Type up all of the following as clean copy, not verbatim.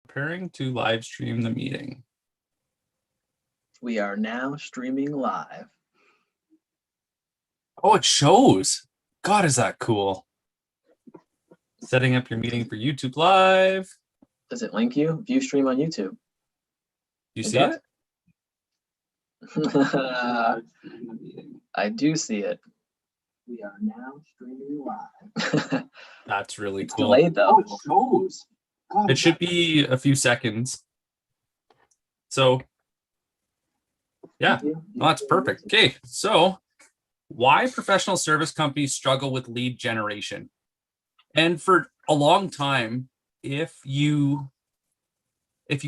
Preparing to live stream the meeting. We are now streaming live. Oh, it shows. God, is that cool? Setting up your meeting for YouTube Live. Does it link you? View stream on YouTube. You see it? I do see it. We are now streaming live. That's really It's cool. delayed though. Oh, it shows. God, It should be a few seconds. So, yeah, well, that's perfect. Okay, so why professional service companies struggle with lead generation. And for a long time, if you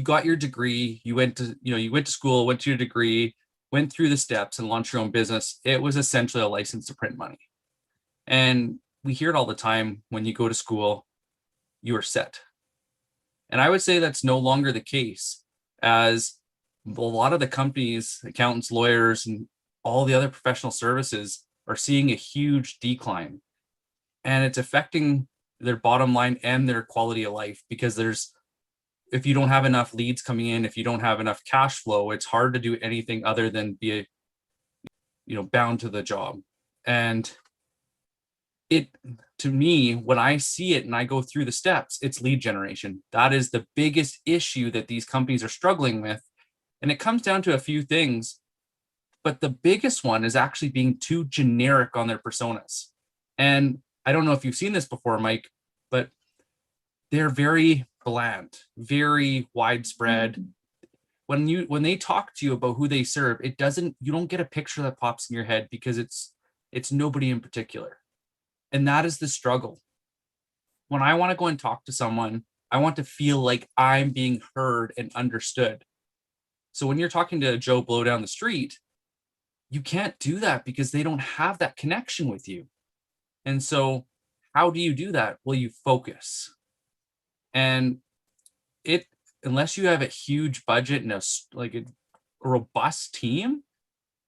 got your degree, you went to school, went to your degree, went through the steps and launched your own business, it was essentially a license to print money. And we hear it all the time, when you go to school, you are set. And I would say that's no longer the case, as a lot of the companies, accountants, lawyers, and all the other professional services are seeing a huge decline. And it's affecting their bottom line and their quality of life, because if you don't have enough leads coming in, if you don't have enough cash flow, it's hard to do anything other than be bound to the job. And to me, when I see it and I go through the steps, it's lead generation. That is the biggest issue that these companies are struggling with. And it comes down to a few things, but the biggest one is actually being too generic on their personas. And I don't know if you've seen this before, Mike, but they're very bland, very widespread. When they talk to you about who they serve, you don't get a picture that pops in your head, because it's nobody in particular. And that is the struggle. When I want to go and talk to someone, I want to feel like I'm being heard and understood. So when you're talking to Joe Blow down the street, you can't do that because they don't have that connection with you. And so how do you do that? Well, you focus. And unless you have a huge budget and a robust team,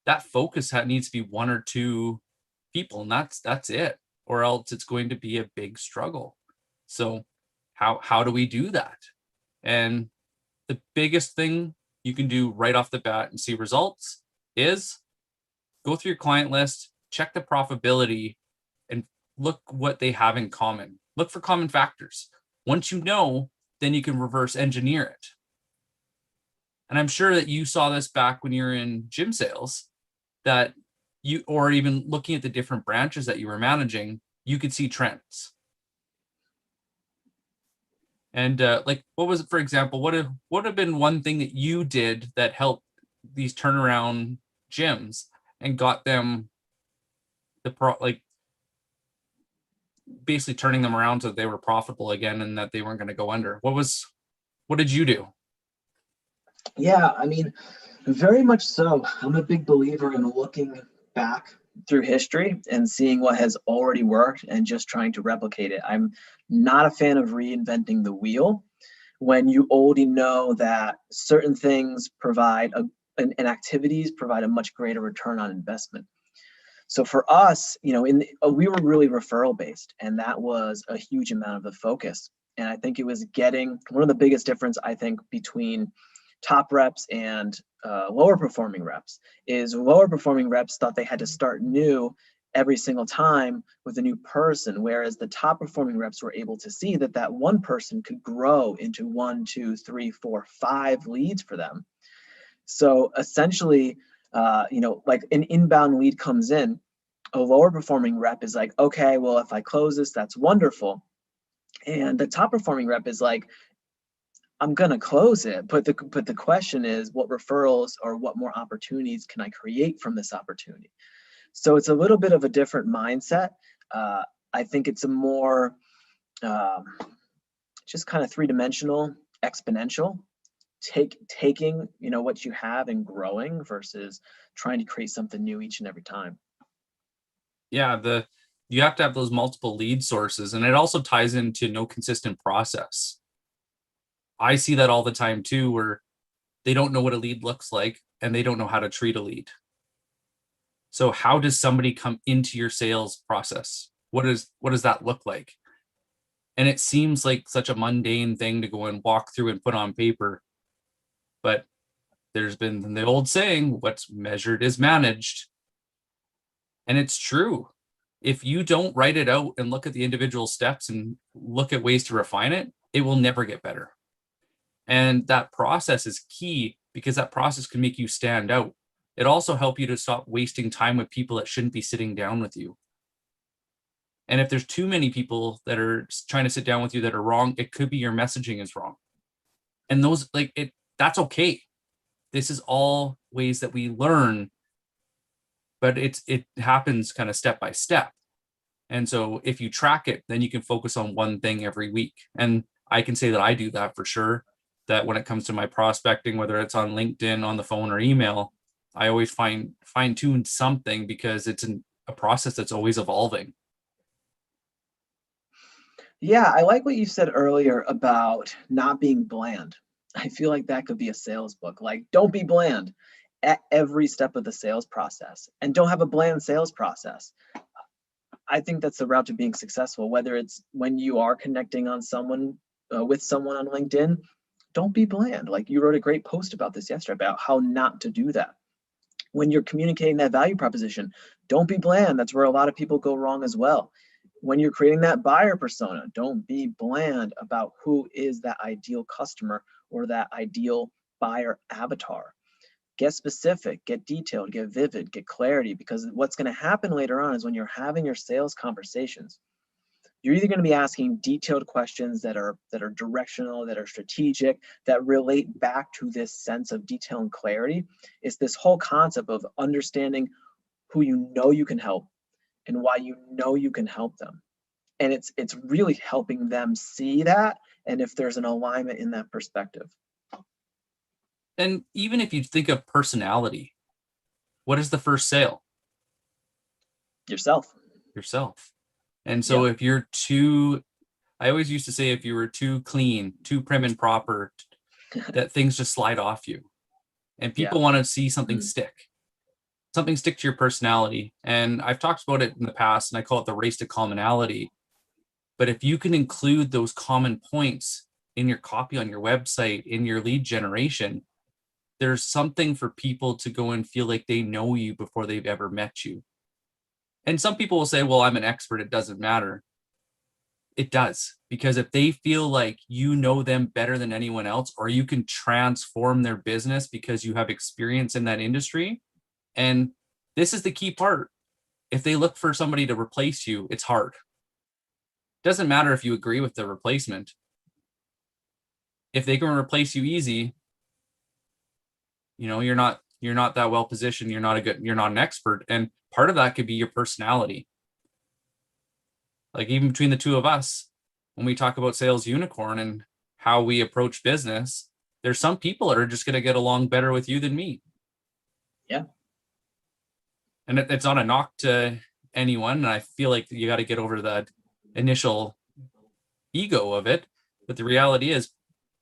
that focus needs to be one or two people, and that's it, or else it's going to be a big struggle. So how do we do that? And the biggest thing you can do right off the bat and see results is go through your client list, check the profitability, and look what they have in common. Look for common factors. Once you know, then you can reverse engineer it. And I'm sure that you saw this back when you were in gym sales, or even looking at the different branches that you were managing, you could see trends. And what was it, for example, what would have been one thing that you did that helped these turnaround gyms and got them basically turning them around so that they were profitable again and that they weren't going to go under? What did you do? Yeah, I mean, very much so. I'm a big believer in looking back through history and seeing what has already worked and just trying to replicate it. I'm not a fan of reinventing the wheel when you already know that certain things and activities provide a much greater return on investment. So for us, we were really referral based, and that was a huge amount of the focus. And I think it was getting one of the biggest difference, I think, between top reps and lower performing reps is lower performing reps thought they had to start new every single time with a new person, whereas the top performing reps were able to see that one person could grow into 1, 2, 3, 4, 5 leads for them. So essentially, like an inbound lead comes in, a lower performing rep is like, okay, well, if I close this, that's wonderful. And the top performing rep is like, I'm gonna close it, but the question is, what referrals or what more opportunities can I create from this opportunity? So it's a little bit of a different mindset. I think it's a more just kind of three-dimensional, exponential, taking what you have and growing versus trying to create something new each and every time. Yeah, you have to have those multiple lead sources, and it also ties into no consistent process. I see that all the time too, where they don't know what a lead looks like and they don't know how to treat a lead. So how does somebody come into your sales process? What does that look like? And it seems like such a mundane thing to go and walk through and put on paper. But there's been the old saying, what's measured is managed. And it's true. If you don't write it out and look at the individual steps and look at ways to refine it, it will never get better. And that process is key because that process can make you stand out. It also helps you to stop wasting time with people that shouldn't be sitting down with you. And if there's too many people that are trying to sit down with you that are wrong, it could be your messaging is wrong. And those, like, that's okay. This is all ways that we learn, but it happens kind of step by step. And so if you track it, then you can focus on one thing every week. And I can say that I do that for sure, that when it comes to my prospecting, whether it's on LinkedIn, on the phone, or email, I always fine tune something because it's a process that's always evolving. Yeah, I like what you said earlier about not being bland. I feel like that could be a sales book. Like, don't be bland at every step of the sales process, and don't have a bland sales process. I think that's the route to being successful, whether it's when you are connecting on someone with someone on LinkedIn. Don't be bland. Like, you wrote a great post about this yesterday about how not to do that. When you're communicating that value proposition, don't be bland. That's where a lot of people go wrong as well. When you're creating that buyer persona, don't be bland about who is that ideal customer or that ideal buyer avatar. Get specific, get detailed, get vivid, get clarity, because what's going to happen later on is when you're having your sales conversations, you're either going to be asking detailed questions that are directional, that are strategic, that relate back to this sense of detail and clarity. It's this whole concept of understanding who you know you can help and why you know you can help them. And it's really helping them see that, and if there's an alignment in that perspective. And even if you think of personality, what is the first sale? Yourself. Yourself. And so Yep. if you're too, I always used to say, if you were too clean, too prim and proper, that things just slide off you. And Yeah. people want to see something stick to your personality. And I've talked about it in the past, and I call it the race to commonality. But if you can include those common points in your copy on your website, in your lead generation, there's something for people to go and feel like they know you before they've ever met you. And some people will say, well, I'm an expert, it doesn't matter. It does, because if they feel like you know them better than anyone else, or you can transform their business because you have experience in that industry. And this is the key part. If they look for somebody to replace you, it's hard. It doesn't matter if you agree with the replacement. If they can replace you easy, you're not that well positioned, you're not an expert. And part of that could be your personality. Like, even between the two of us, when we talk about sales unicorn and how we approach business, there's some people that are just going to get along better with you than me. Yeah. And it's not a knock to anyone, and I feel like you got to get over that initial ego of it. But the reality is,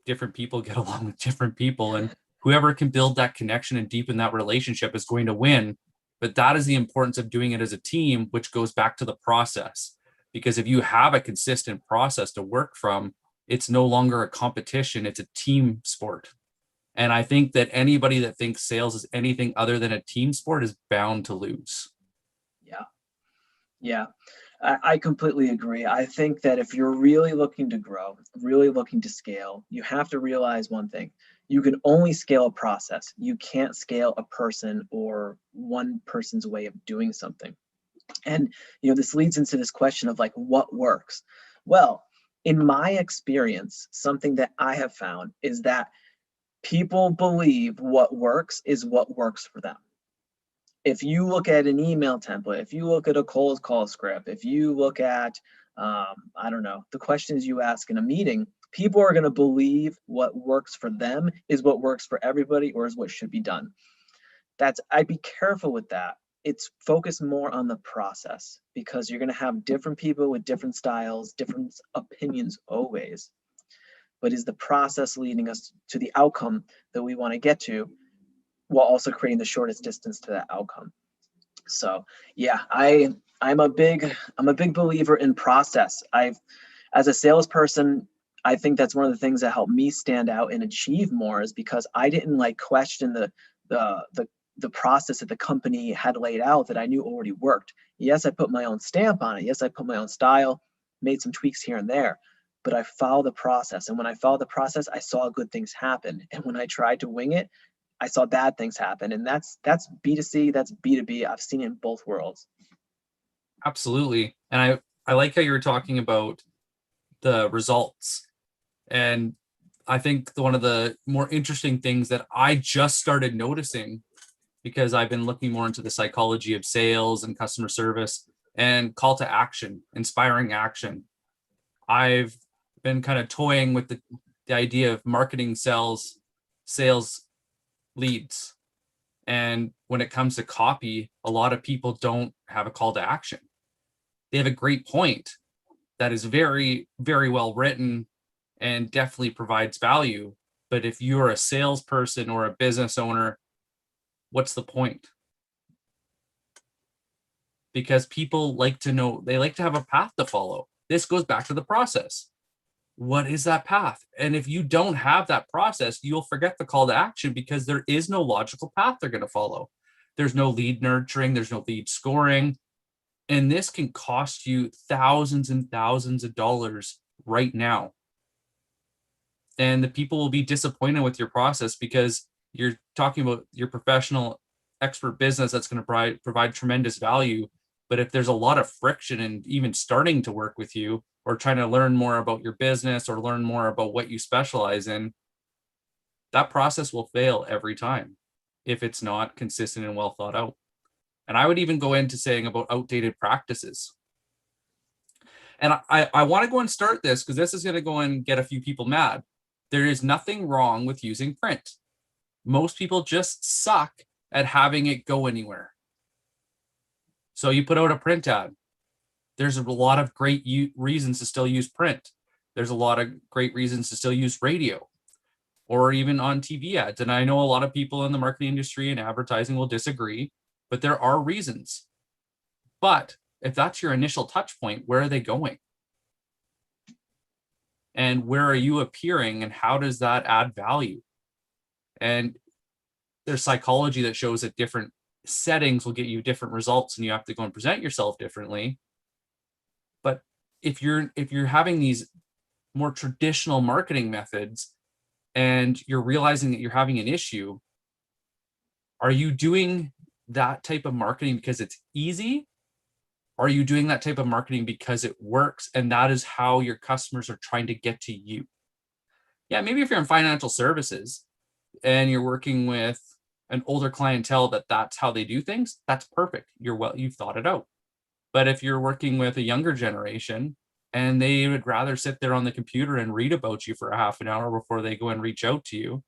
different people get along with different people, and whoever can build that connection and deepen that relationship is going to win. But that is the importance of doing it as a team, which goes back to the process. Because if you have a consistent process to work from, it's no longer a competition, it's a team sport. And I think that anybody that thinks sales is anything other than a team sport is bound to lose. Yeah. Yeah. I completely agree. I think that if you're really looking to grow, really looking to scale, you have to realize one thing. You can only scale a process. You can't scale a person or one person's way of doing something. And, this leads into this question of like, what works? Well, in my experience, something that I have found is that people believe what works is what works for them. If you look at an email template, if you look at a cold call script, if you look at, I don't know, the questions you ask in a meeting, people are going to believe what works for them is what works for everybody or is what should be done. I'd be careful with that. It's focused more on the process, because you're going to have different people with different styles, different opinions always. But is the process leading us to the outcome that we want to get to, while also creating the shortest distance to that outcome? So yeah, I'm a big believer in process. as a salesperson, I think that's one of the things that helped me stand out and achieve more, is because I didn't like question the the the process that the company had laid out that I knew already worked. Yes, I put my own stamp on it. Yes, I put my own style, made some tweaks here and there, but I followed the process. And when I followed the process, I saw good things happen. And when I tried to wing it, I saw bad things happen. And that's B2C, that's B2B. I've seen it in both worlds. Absolutely. And I like how you were talking about the results. And I think one of the more interesting things that I just started noticing, because I've been looking more into the psychology of sales and customer service and call to action, inspiring action. I've been kind of toying with the idea of marketing sales leads. And when it comes to copy, a lot of people don't have a call to action. They have a great point that is very, very well written and definitely provides value. But if you're a salesperson or a business owner, what's the point? Because people like to know, they like to have a path to follow. This goes back to the process. What is that path? And if you don't have that process, you'll forget the call to action because there is no logical path they're going to follow. There's no lead nurturing, there's no lead scoring. And this can cost you thousands and thousands of dollars right now. And the people will be disappointed with your process because you're talking about your professional expert business that's going to provide tremendous value. But if there's a lot of friction in even starting to work with you or trying to learn more about your business or learn more about what you specialize in, that process will fail every time if it's not consistent and well thought out. And I would even go into saying about outdated practices. And I want to go and start this because this is going to go and get a few people mad. There is nothing wrong with using print. Most people just suck at having it go anywhere. So you put out a print ad. There's a lot of great reasons to still use print. There's a lot of great reasons to still use radio or even on TV ads. And I know a lot of people in the marketing industry and advertising will disagree, but there are reasons. But if that's your initial touch point, where are they going? And where are you appearing and how does that add value? And there's psychology that shows that different settings will get you different results and you have to go and present yourself differently. But if you're having these more traditional marketing methods and you're realizing that you're having an issue, are you doing that type of marketing because it's easy? Or are you doing that type of marketing because it works and that is how your customers are trying to get to you? Yeah, maybe if you're in financial services and you're working with an older clientele that's how they do things, that's perfect. You've thought it out. But if you're working with a younger generation and they would rather sit there on the computer and read about you for a half an hour before they go and reach out to you,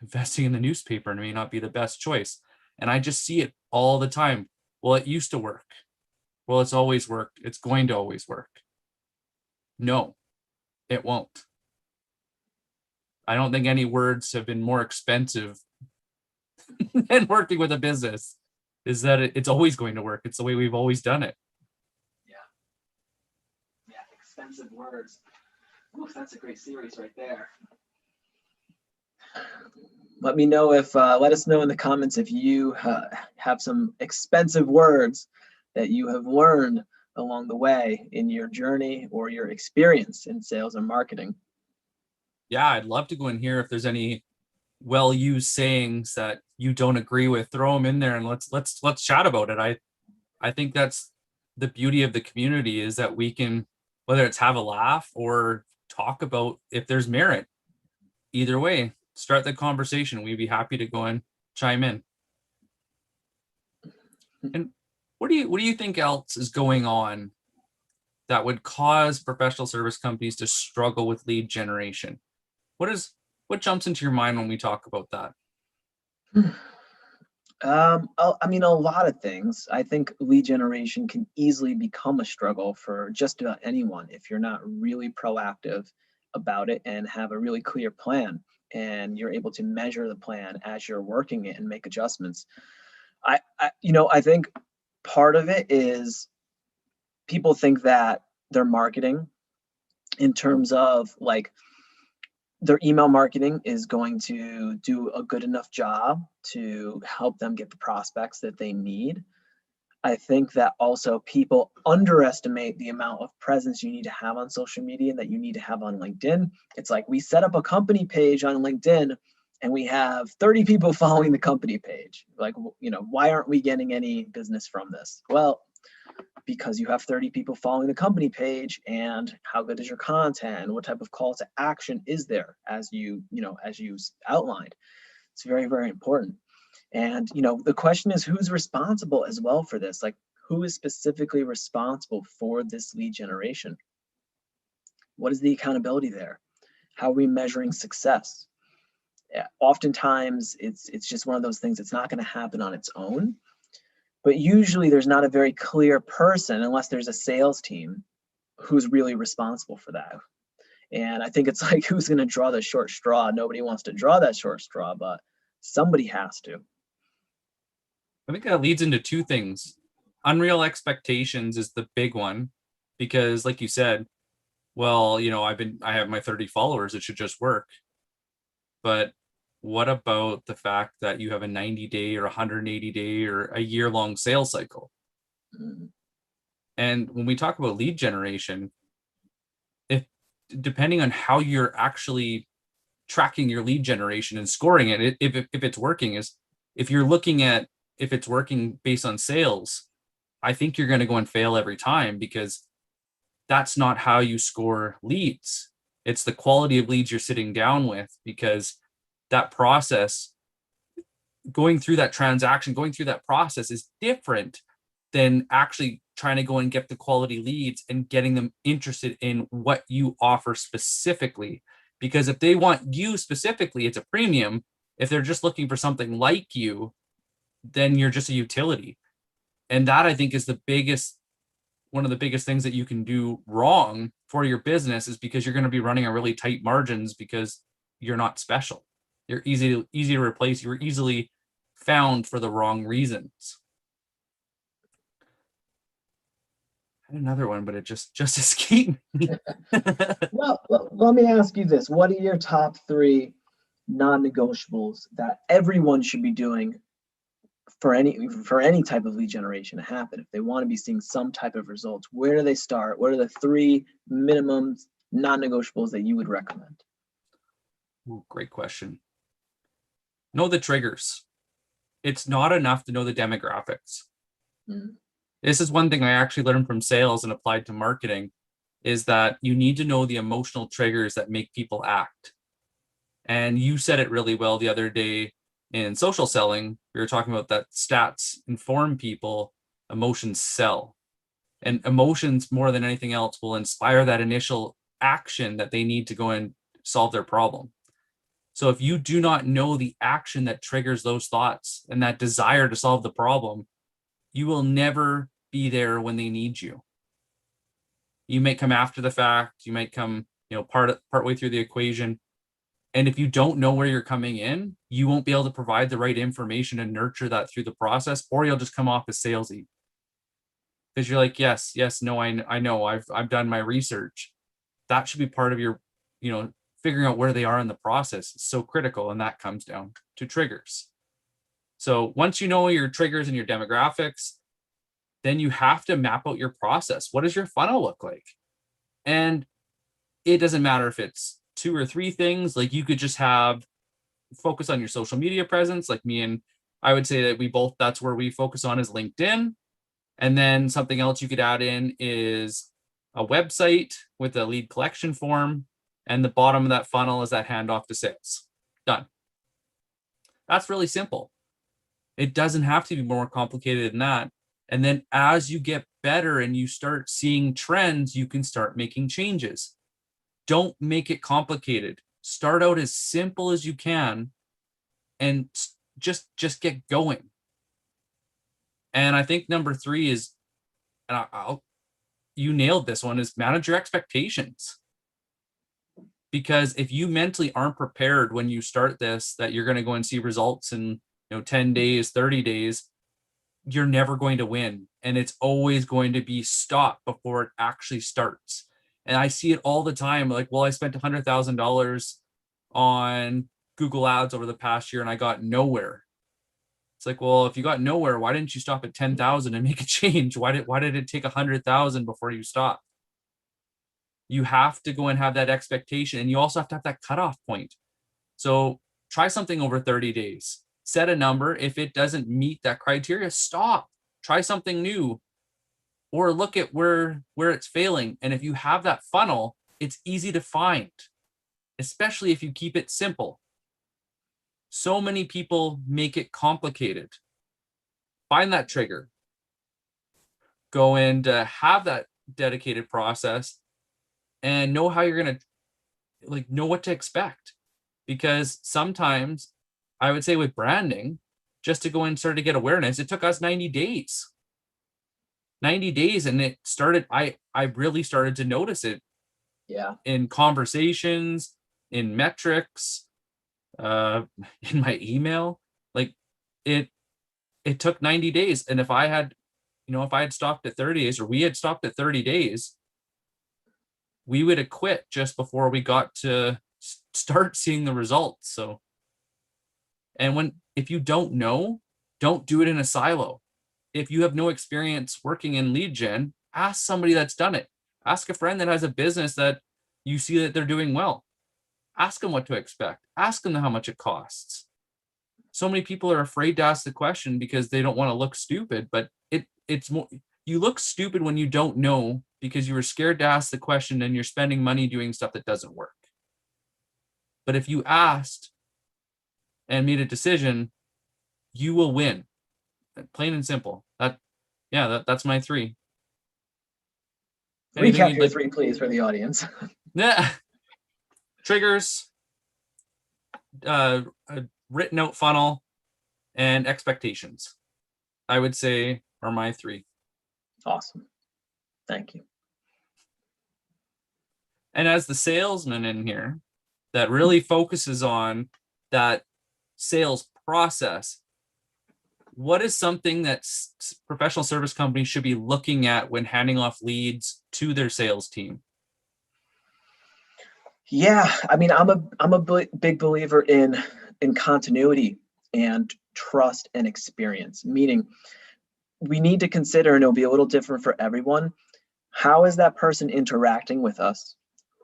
investing in the newspaper may not be the best choice. And I just see it all the time. Well, it used to work. Well, it's always worked. It's going to always work. No, it won't. I don't think any words have been more expensive than working with a business. Is that it's always going to work. It's the way we've always done it. Yeah, expensive words. Oof, that's a great series right there. Let me know let us know in the comments if you have some expensive words that you have learned along the way in your journey or your experience in sales and marketing. Yeah, I'd love to go in here if there's any well-used sayings that you don't agree with. Throw them in there and let's chat about it. I think that's the beauty of the community is that we can, whether it's have a laugh or talk about if there's merit. Either way, start the conversation. We'd be happy to go and chime in. And what do you think else is going on that would cause professional service companies to struggle with lead generation? What jumps into your mind when we talk about that? I mean, a lot of things. I think lead generation can easily become a struggle for just about anyone if you're not really proactive about it and have a really clear plan and you're able to measure the plan as you're working it and make adjustments. I think part of it is people think that their marketing in terms of like their email marketing is going to do a good enough job to help them get the prospects that they need. I think that also people underestimate the amount of presence you need to have on social media and that you need to have on LinkedIn. It's like we set up a company page on LinkedIn and we have 30 people following the company page. Like, why aren't we getting any business from this? Well, because you have 30 people following the company page, and how good is your content? What type of call to action is there, as you outlined? It's very, very important. And, the question is, who's responsible as well for this? Like, who is specifically responsible for this lead generation? What is the accountability there? How are we measuring success? Yeah, oftentimes it's just one of those things that's not going to happen on its own. But usually there's not a very clear person, unless there's a sales team, who's really responsible for that. And I think it's like, who's going to draw the short straw? Nobody wants to draw that short straw, but somebody has to. I think that leads into two things. Unreal expectations is the big one, because like you said, well, I have my 30 followers, it should just work. But what about the fact that you have a 90-day or 180-day or a year-long sales cycle? Mm. And when we talk about lead generation, if depending on how you're actually tracking your lead generation and scoring it, if it's working, is if you're looking at if it's working based on sales, I think you're going to go and fail every time, because that's not how you score leads. It's the quality of leads you're sitting down with, because that process, going through that transaction, going through that process is different than actually trying to go and get the quality leads and getting them interested in what you offer specifically. Because if they want you specifically, it's a premium. If they're just looking for something like you, then you're just a utility. And that, I think, is one of the biggest things that you can do wrong for your business, is because you're going to be running on really tight margins because you're not special. You're easy to replace. You're easily found for the wrong reasons. I had another one, but it just escaped me. Well, let me ask you this. What are your top 3 non-negotiables that everyone should be doing for any type of lead generation to happen? If they want to be seeing some type of results, where do they start? What are the 3 minimum non-negotiables that you would recommend? Ooh, great question. Know the triggers. It's not enough to know the demographics. Mm. This is one thing I actually learned from sales and applied to marketing, is that you need to know the emotional triggers that make people act. And you said it really well the other day in social selling. We were talking about that stats inform people, emotions sell. And emotions, more than anything else, will inspire that initial action that they need to go and solve their problem. So if you do not know the action that triggers those thoughts and that desire to solve the problem, you will never be there when they need you. You might come after the fact, you might come, part way through the equation. And if you don't know where you're coming in, you won't be able to provide the right information and nurture that through the process, or you'll just come off as salesy. Because you're like, yes, no, I know, I've done my research. That should be part of your, figuring out where they are in the process is so critical. And that comes down to triggers. So once you know your triggers and your demographics, then you have to map out your process. What does your funnel look like? And it doesn't matter if it's 2 or 3 things. Like, you could just have focus on your social media presence. Like me, and I would say that that's where we focus on, is LinkedIn. And then something else you could add in is a website with a lead collection form. And the bottom of that funnel is that handoff to sales. Done. That's really simple. It doesn't have to be more complicated than that. And then as you get better and you start seeing trends, you can start making changes. Don't make it complicated. Start out as simple as you can and just get going. And I think number 3 is, and you nailed this one, is manage your expectations. Because if you mentally aren't prepared when you start this, that you're going to go and see results in 10 days, 30 days, you're never going to win. And it's always going to be stopped before it actually starts. And I see it all the time. Like, well, I spent $100,000 on Google Ads over the past year and I got nowhere. It's like, well, if you got nowhere, why didn't you stop at 10,000 and make a change? Why did it take 100,000 before you stop? You have to go and have that expectation, and you also have to have that cutoff point. So try something over 30 days. Set a number. If it doesn't meet that criteria, stop. Try something new, or look at where it's failing. And if you have that funnel, it's easy to find, especially if you keep it simple. So many people make it complicated. Find that trigger. Go and have that dedicated process and know how you're going to know what to expect. Because sometimes I would say with branding, just to go and start to get awareness, it took us 90 days. 90 days. And it started, I really started to notice it. Yeah. In conversations, in metrics, in my email. Like it took 90 days. And if I had stopped at 30 days, or we had stopped at 30 days, we would have quit just before we got to start seeing the results. So, and if you don't know, don't do it in a silo. If you have no experience working in lead gen, ask somebody that's done it. Ask a friend that has a business that you see that they're doing well. Ask them what to expect. Ask them how much it costs. So many people are afraid to ask the question because they don't want to look stupid, but it's more, you look stupid when you don't know because you were scared to ask the question and you're spending money doing stuff that doesn't work. But if you asked and made a decision, you will win. Plain and simple. That's my 3. Recap your 3, please, for the audience. Yeah. Triggers, a written out funnel, and expectations, I would say, are my 3. Awesome. Thank you. And as the salesman in here that really focuses on that sales process, what is something that professional service companies should be looking at when handing off leads to their sales team? Yeah, I mean, I'm a big believer in continuity and trust and experience, meaning we need to consider, and it'll be a little different for everyone, how is that person interacting with us?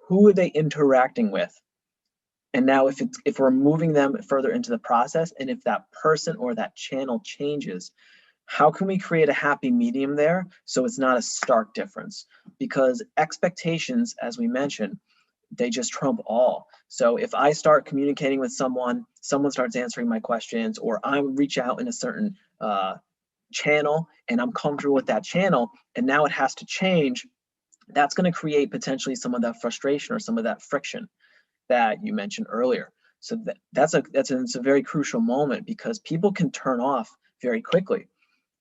Who are they interacting with? And now if we're moving them further into the process, and if that person or that channel changes, how can we create a happy medium there so it's not a stark difference? Because expectations, as we mentioned, they just trump all. So if I start communicating with someone starts answering my questions, or I reach out in a certain channel and I'm comfortable with that channel, and now it has to change, that's going to create potentially some of that frustration or some of that friction that you mentioned earlier. So that's a very crucial moment, because people can turn off very quickly.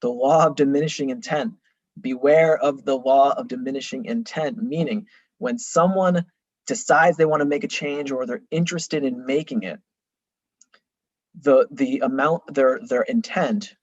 The law of diminishing intent. Beware of the law of diminishing intent, meaning when someone decides they want to make a change or they're interested in making it, the amount their intent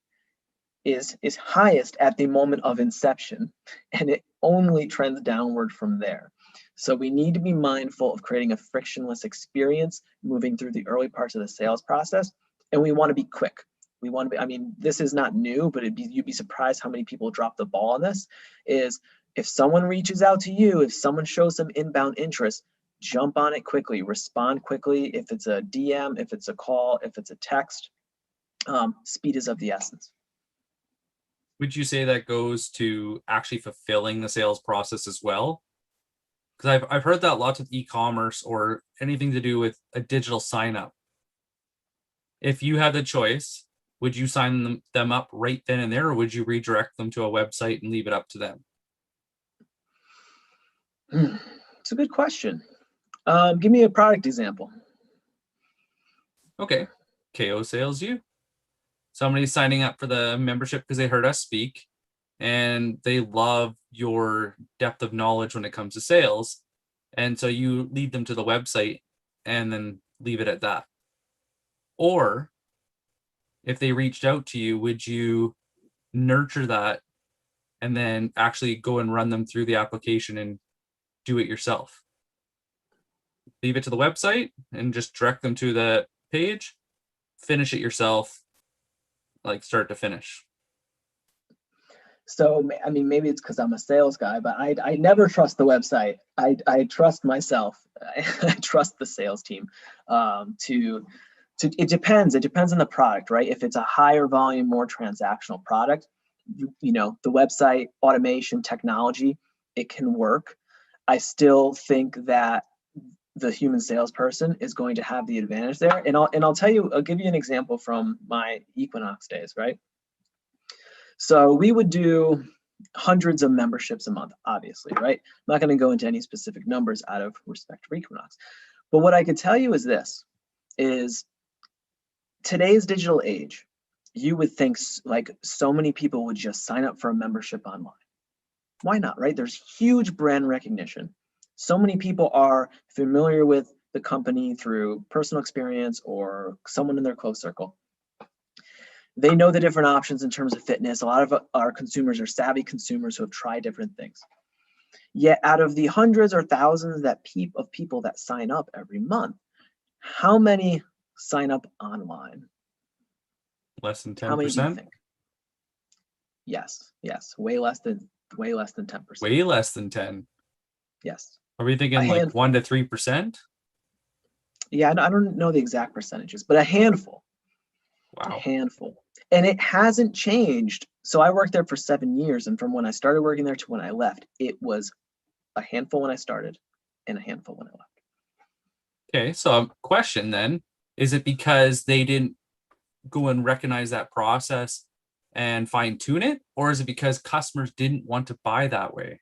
is highest at the moment of inception, and it only trends downward from there. So we need to be mindful of creating a frictionless experience moving through the early parts of the sales process, and we want to be quick. We want to be, I mean, this is not new, but you'd be surprised how many people drop the ball on this. Is if someone reaches out to you, if someone shows some inbound interest, jump on it quickly, respond quickly. If it's a DM, if it's a call, if it's a text, speed is of the essence. Would you say that goes to actually fulfilling the sales process as well? Because I've heard that lots with e-commerce or anything to do with a digital sign up. If you had the choice, would you sign them up right then and there, or would you redirect them to a website and leave it up to them? It's a good question. Give me a product example. Okay. KO Sales U. Somebody's signing up for the membership because they heard us speak and they love your depth of knowledge when it comes to sales. And so you lead them to the website and then leave it at that. Or if they reached out to you, would you nurture that, and then actually go and run them through the application and do it yourself. Leave it to the website and just direct them to the page, finish it yourself, like start to finish. So, I mean, maybe it's because I'm a sales guy, but I never trust the website. I trust myself. I trust the sales team. It depends. It depends on the product, right? If it's a higher volume, more transactional product, you know, the website automation technology, it can work. I still think that the human salesperson is going to have the advantage there. And I'll tell you, I'll give you an example from my Equinox days, right? So we would do hundreds of memberships a month, obviously, right? I'm not going to go into any specific numbers out of respect for Equinox. But what I could tell you is this, is today's digital age, you would think like so many people would just sign up for a membership online. Why not, right? There's huge brand recognition. So many people are familiar with the company through personal experience or someone in their close circle. They know the different options in terms of fitness. A lot of our consumers are savvy consumers who have tried different things. Yet out of the hundreds or thousands of people that sign up every month, how many sign up online? Less than 10%? How many do you think? Yes, way less than 10%. Way less than 10. Yes. Are we thinking like 1 to 3%? Yeah, I don't know the exact percentages, but a handful. Wow. A handful. And it hasn't changed. So I worked there for 7 years, and from when I started working there to when I left, it was a handful when I started and a handful when I left. Okay, so question then, is it because they didn't go and recognize that process and fine tune it, or is it because customers didn't want to buy that way?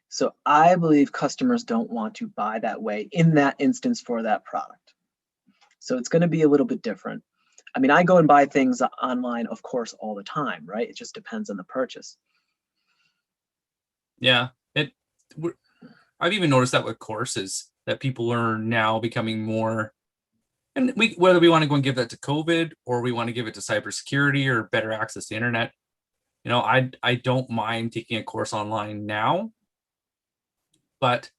So I believe customers don't want to buy that way in that instance for that product. So it's going to be a little bit different. I mean, I go and buy things online, of course, all the time, right? It just depends on the purchase. Yeah, I've even noticed that with courses that people are now becoming more, and whether we want to go and give that to COVID or we want to give it to cybersecurity or better access to the internet, you know, I don't mind taking a course online now, but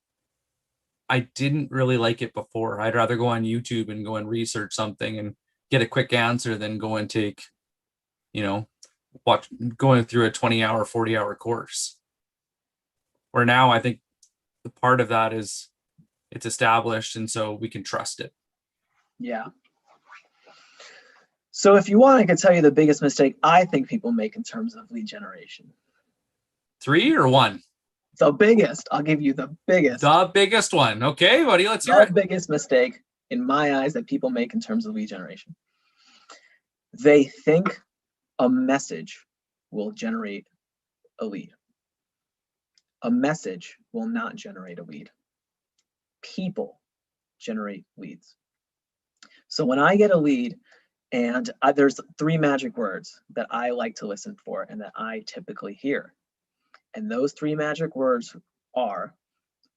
I didn't really like it before. I'd rather go on YouTube and go and research something and get a quick answer than go and take, you know, going through a 20-hour, 40-hour course. Where now I think the part of that is it's established, and so we can trust it. Yeah. So if you want, I can tell you the biggest mistake I think people make in terms of lead generation. 3 or 1? The biggest. I'll give you the biggest. The biggest one. Okay, buddy, let's hear it. The biggest mistake in my eyes that people make in terms of lead generation. They think a message will generate a lead. A message will not generate a lead. People generate leads. So when I get a lead, and there's 3 magic words that I like to listen for and that I typically hear. And those 3 magic words are,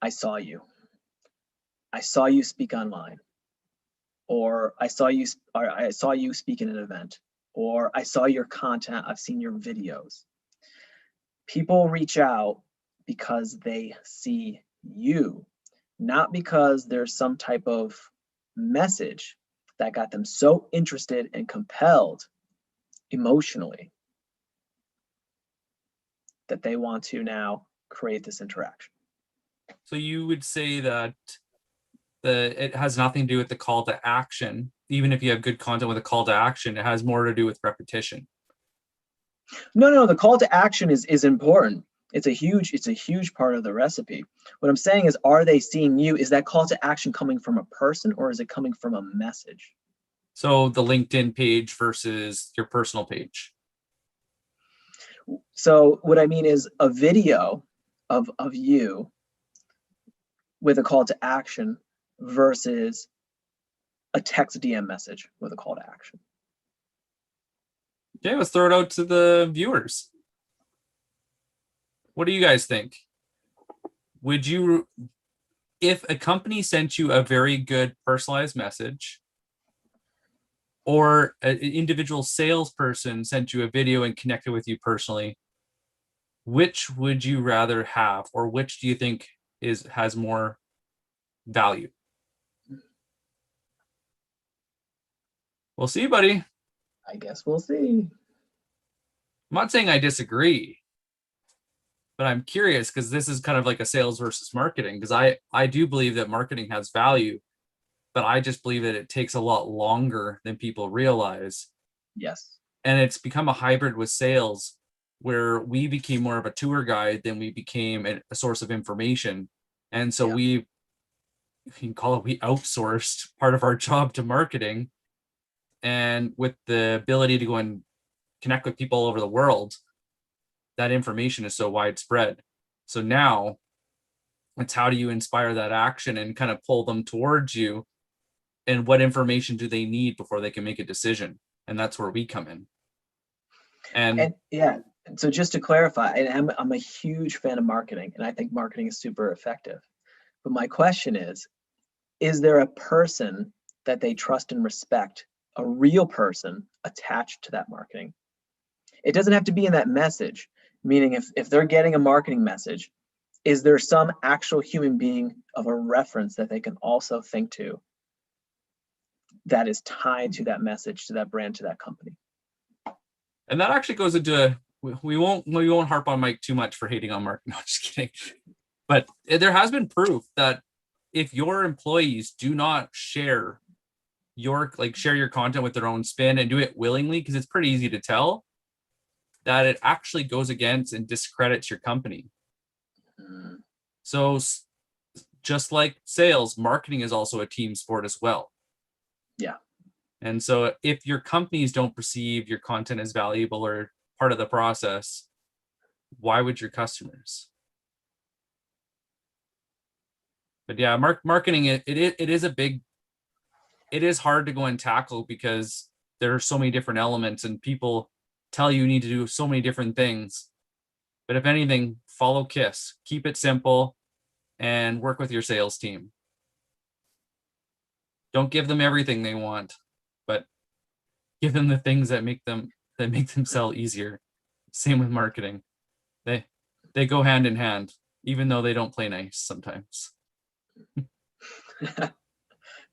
I saw you. I saw you speak online. Or I saw you speak in an event. Or I saw your content, I've seen your videos. People reach out because they see you, not because there's some type of message that got them so interested and compelled emotionally that they want to now create this interaction. So you would say that it has nothing to do with the call to action. Even if you have good content with a call to action, it has more to do with repetition. No, the call to action is important. It's a huge part of the recipe. What I'm saying is, are they seeing you? Is that call to action coming from a person, or is it coming from a message? So the LinkedIn page versus your personal page. So what I mean is a video of you with a call to action versus a text DM message with a call to action. Okay, let's throw it out to the viewers. What do you guys think? Would you, if a company sent you a very good personalized message, or an individual salesperson sent you a video and connected with you personally, which would you rather have, or which do you think has more value? We'll see, buddy. I guess we'll see. I'm not saying I disagree, but I'm curious because this is kind of like a sales versus marketing, because I do believe that marketing has value, but I just believe that it takes a lot longer than people realize. Yes. And it's become a hybrid with sales where we became more of a tour guide than we became a source of information. And so we can call it, we outsourced part of our job to marketing. And with the ability to go and connect with people all over the world, that information is so widespread. So now it's how do you inspire that action and kind of pull them towards you, and what information do they need before they can make a decision? And that's where we come in. And yeah, so just to clarify, and I'm a huge fan of marketing, and I think marketing is super effective. But my question is there a person that they trust and respect, a real person attached to that marketing? It doesn't have to be in that message, meaning if they're getting a marketing message, is there some actual human being of a reference that they can also think to that is tied to that message, to that brand, to that company? And that actually goes into, we won't harp on Mike too much for hating on Mark. No, just kidding. But there has been proof that if your employees do not share your content with their own spin and do it willingly, because it's pretty easy to tell, that it actually goes against and discredits your company. So just like sales, marketing is also a team sport as well. Yeah. And so if your companies don't perceive your content as valuable or part of the process, why would your customers? But yeah, marketing, it is hard to go and tackle because there are so many different elements and people tell you need to do so many different things. But if anything, follow KISS, keep it simple, and work with your sales team. Don't give them everything they want, but give them the things that make them sell easier. Same with marketing. They go hand in hand, even though they don't play nice sometimes.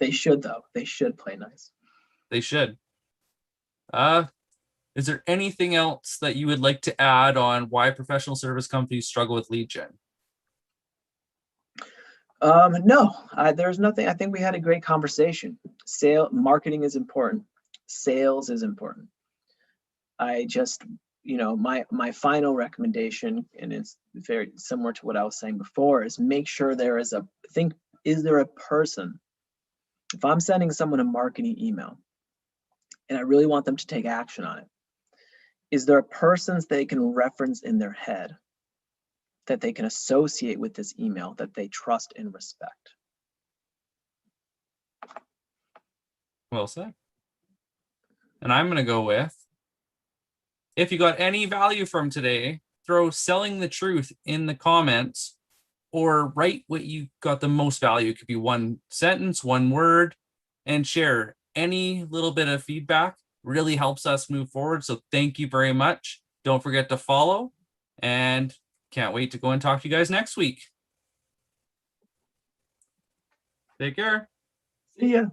They should, though. They should play nice. They should. Is there anything else that you would like to add on why professional service companies struggle with lead gen? No, there's nothing. I think we had a great conversation. Marketing is important. Sales is important. I just, my final recommendation, and it's very similar to what I was saying before, is make sure is there a person? If I'm sending someone a marketing email and I really want them to take action on it, is there a person they can reference in their head that they can associate with this email that they trust and respect? Well said. And I'm going to go with, if you got any value from today, throw selling the truth in the comments, or write what you got the most value. It could be one sentence, one word, and share. Any little bit of feedback really helps us move forward. So thank you very much. Don't forget to follow, and can't wait to go and talk to you guys next week. Take care. See ya.